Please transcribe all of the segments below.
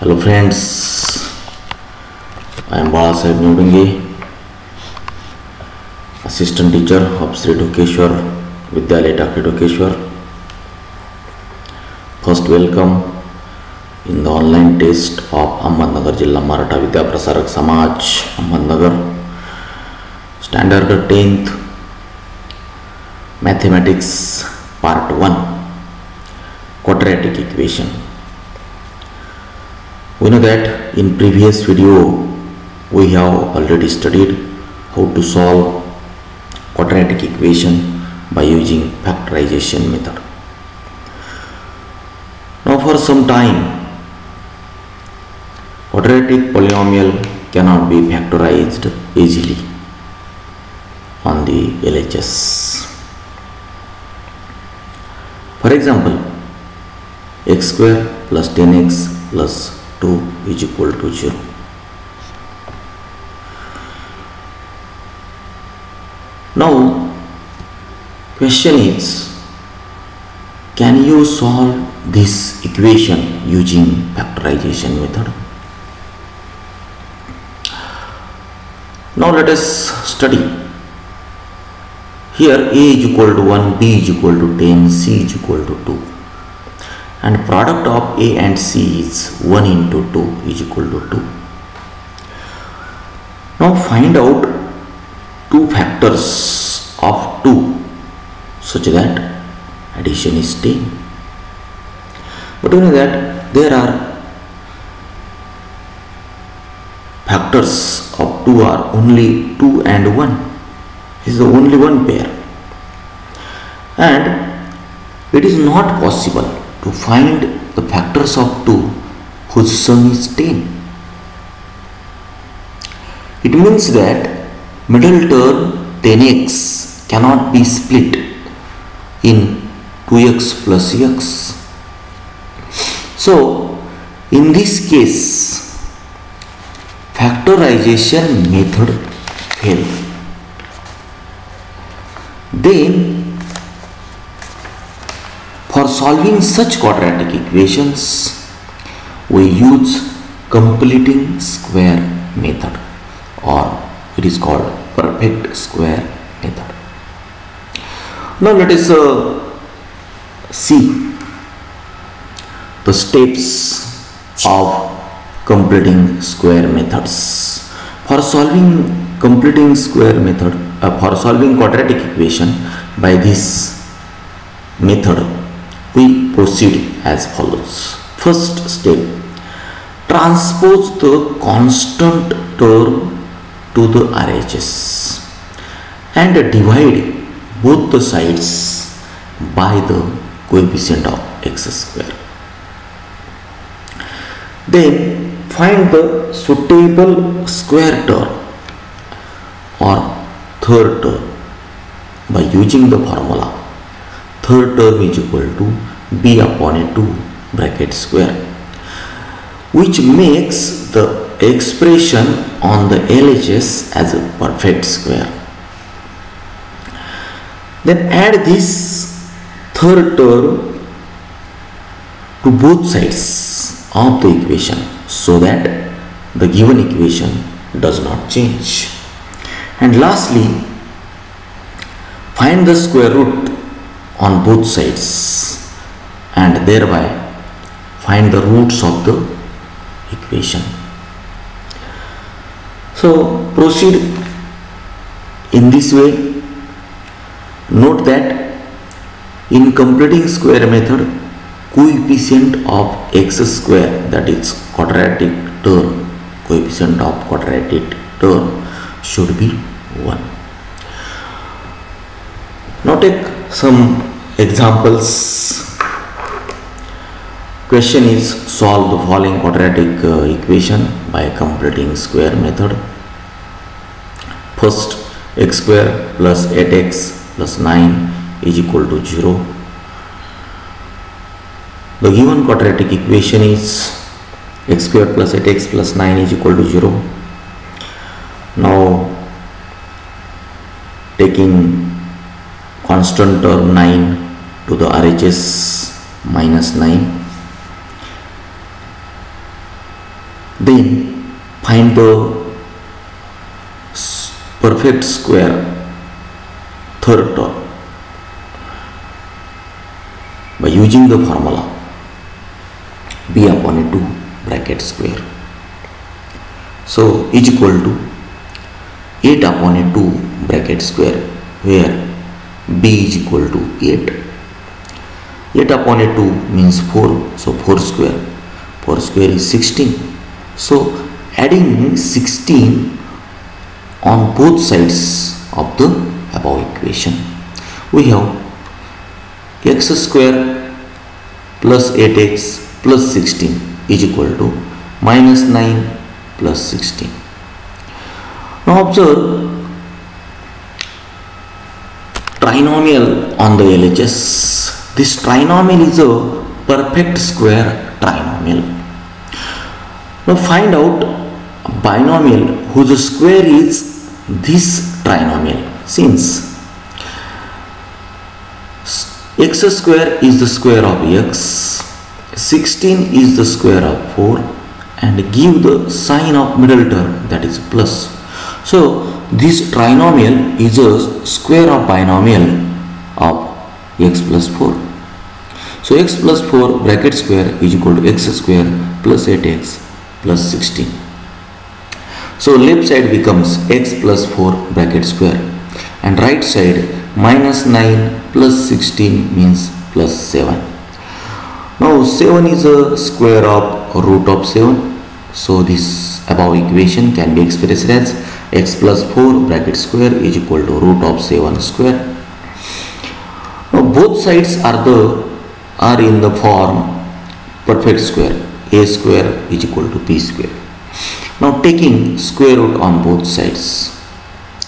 Hello friends, I am Balasaheb Newdungi, Assistant Teacher of Sri Dhokeshwar Vidyalaya Dhokeshwar. First welcome in the online test of Ahmednagar Jilla Maratha Vidya Prasarak Samaj, Ahmednagar, Standard 10th Mathematics Part 1, Quadratic Equation. We know that in previous video we have already studied how to solve quadratic equation by using factorization method. Now for some time quadratic polynomial cannot be factorized easily on the LHS. For example, x square plus 10x plus 2 is equal to 0. Now question is, can you solve this equation using factorization method? Now let us study. Here a is equal to 1, b is equal to 10, c is equal to 2. And product of a and c is 1 into 2 is equal to 2. Now find out two factors of 2 such that addition is 10. But you know that there are factors of 2 are only 2 and 1. This is the only one pair. And it is not possible to find the factors of 2 whose sum is 10. It means that middle term 10x cannot be split in 2x plus x. So in this case factorization method fails. Then for solving such quadratic equations, we use completing square method, or it is called perfect square method. Now let us see the steps of completing square methods. For solving completing square method, for solving quadratic equation by this method, we proceed as follows. First step, transpose the constant term to the RHS and divide both the sides by the coefficient of x square. Then find the suitable square term or third term by using the formula. Third term is equal to b upon a 2 bracket square, which makes the expression on the LHS as a perfect square. Then add this third term to both sides of the equation so that the given equation does not change. And lastly, find the square root on both sides and thereby find the roots of the equation. So proceed in this way. Note that in completing square method, coefficient of x square, that is quadratic term, coefficient of quadratic term should be 1. Now take some examples. Question is, solve the following quadratic equation by completing square method. First, x square plus 8x plus 9 is equal to 0. The given quadratic equation is x square plus 8x plus 9 is equal to 0. Now taking constant term 9 to the RHS minus 9, Then find the perfect square third term by using the formula b upon a 2 bracket square. So is equal to 8 upon a 2 bracket square, where b is equal to 8. 8 upon a 2 means 4, so 4 square. 4 square is 16. So adding 16 on both sides of the above equation, we have x square plus 8x plus 16 is equal to minus 9 plus 16. Now observe trinomial on the LHS. This trinomial is a perfect square trinomial. Now find out a binomial whose square is this trinomial. Since x square is the square of x, 16 is the square of 4, and give the sign of middle term, that is plus. So this trinomial is a square of binomial of x plus 4. So x plus 4 bracket square is equal to x square plus 8x plus 16. So left side becomes x plus 4 bracket square, and right side minus 9 plus 16 means plus 7. Now 7 is a square of root of 7. So this above equation can be expressed as x plus 4 bracket square is equal to root of 7 square. Now both sides are in the form perfect square. A square is equal to b square. Now taking square root on both sides,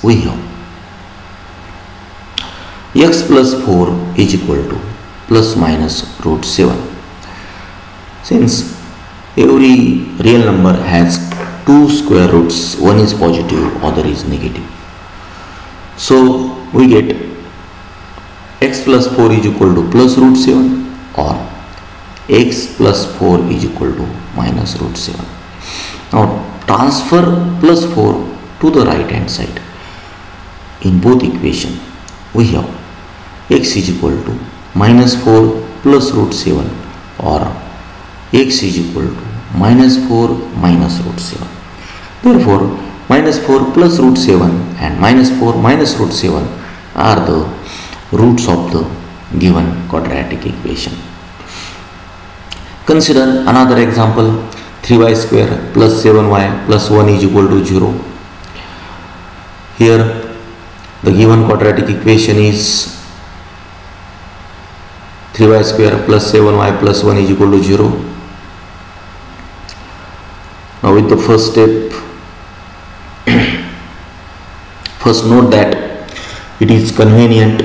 we have x plus 4 is equal to plus minus root 7. Since every real number has two square roots, one is positive, other is negative. So we get x plus 4 is equal to plus root 7, or x plus 4 is equal to minus root 7. Now transfer plus 4 to the right hand side. In both equation, we have x is equal to minus 4 plus root 7, or x is equal to minus 4 minus root 7. Therefore, minus 4 plus root 7 and minus 4 minus root 7 are the roots of the given quadratic equation. Consider another example. 3y square plus 7y plus 1 is equal to 0. Here the given quadratic equation is 3y square plus 7y plus 1 is equal to 0. Now with the first step, first note that it is convenient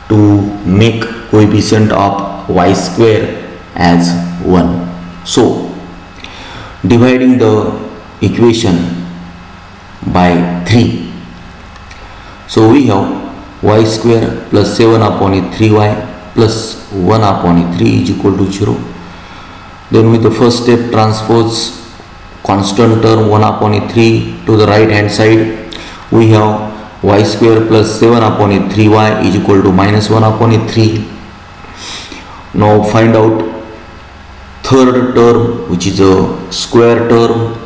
to make coefficient of y square as 1. So dividing the equation by 3, so we have y square plus 7 upon 3y plus 1 upon 3 is equal to 0. Then with the first step, transpose constant term 1 upon 3 to the right hand side. We have y square plus 7 upon 3y is equal to minus 1 upon 3. Now find out third term, which is a square term,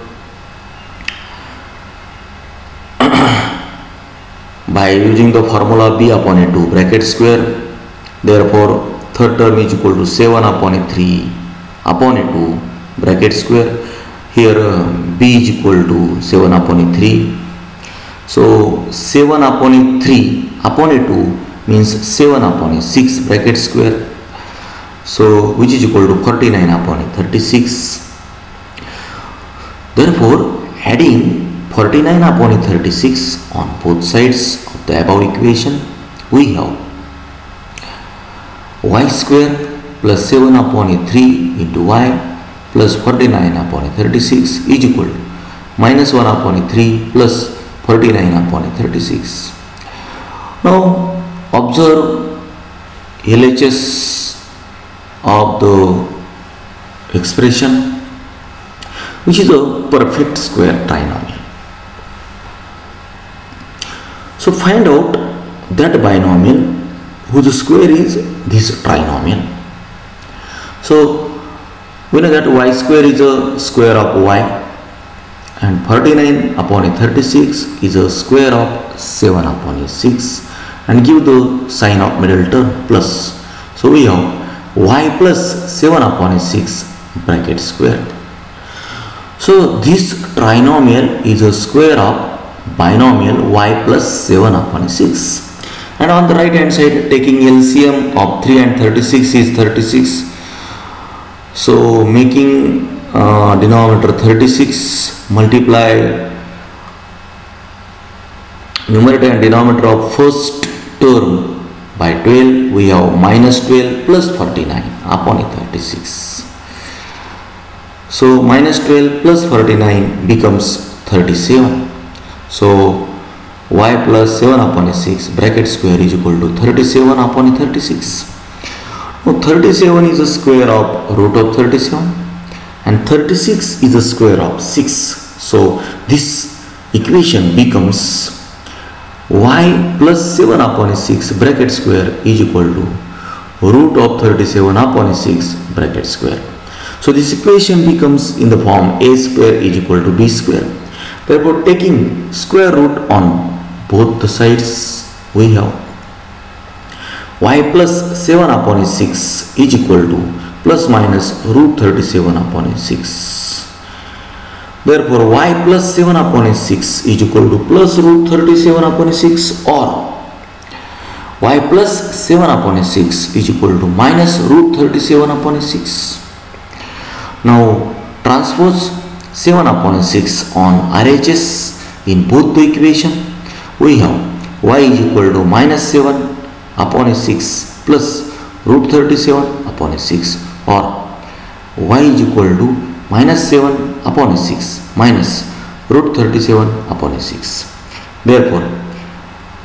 by using the formula b upon 2 bracket square. Therefore third term is equal to 7 upon 3 upon 2 bracket square. Here b is equal to 7 upon 3. So 7 upon 3 upon 2 means 7 upon 6 bracket square. So which is equal to 49 upon 36. Therefore adding 49 upon 36 on both sides of the above equation, we have y square plus 7 upon 3 into y plus 49 upon 36 is equal to minus 1 upon 3 plus 49 upon 36. Now observe LHS of the expression. which is a perfect square trinomial. So find out that binomial whose square is this trinomial. So we know that y square is a square of y, and 49 upon a 36 is a square of 7 upon a 6, and give the sign of middle term plus. So we have y plus 7 upon a 6 bracket square. So this trinomial is a square of binomial y plus 7 upon a 6. And on the right hand side, taking LCM of 3 and 36 is 36. So making denominator 36, multiply numerator and denominator of first term by 12, we have minus 12 plus 49 upon a 36. So minus 12 plus 49 becomes 37. So y plus 7 upon a 6 bracket square is equal to 37 upon a 36. Now 37 is a square of root of 37 and 36 is a square of 6. So this equation becomes y plus 7 upon a 6 bracket square is equal to root of 37 upon a 6 bracket square. So this equation becomes in the form a square is equal to b square. Therefore, taking square root on both the sides, we have y plus 7 upon a 6 is equal to plus minus root 37 upon a 6. Therefore, y plus 7 upon a 6 is equal to plus root 37 upon a 6, or y plus 7 upon a 6 is equal to minus root 37 upon a 6. Now transpose 7 upon a 6 on RHS in both the equation. We have y is equal to minus 7 upon a 6 plus root 37 upon a 6, or y is equal to minus 7 upon a 6 minus root 37 upon a 6. Therefore,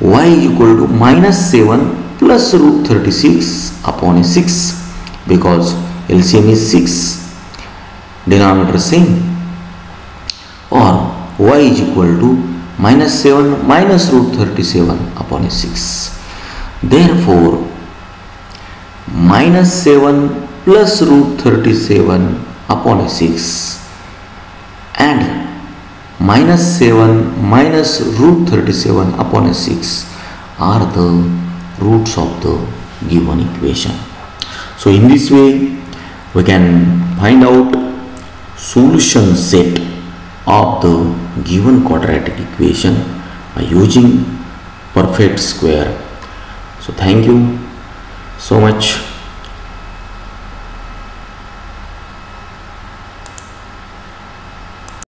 y is equal to minus 7 plus root 36 upon a 6, because LCM is 6, denominator same, or y is equal to minus 7 minus root 37 upon a 6. Therefore, minus 7 plus root 37 upon a 6 and minus 7 minus root 37 upon a 6 are the roots of the given equation. So in this way we can find out solution set of the given quadratic equation by using perfect square. So thank you so much.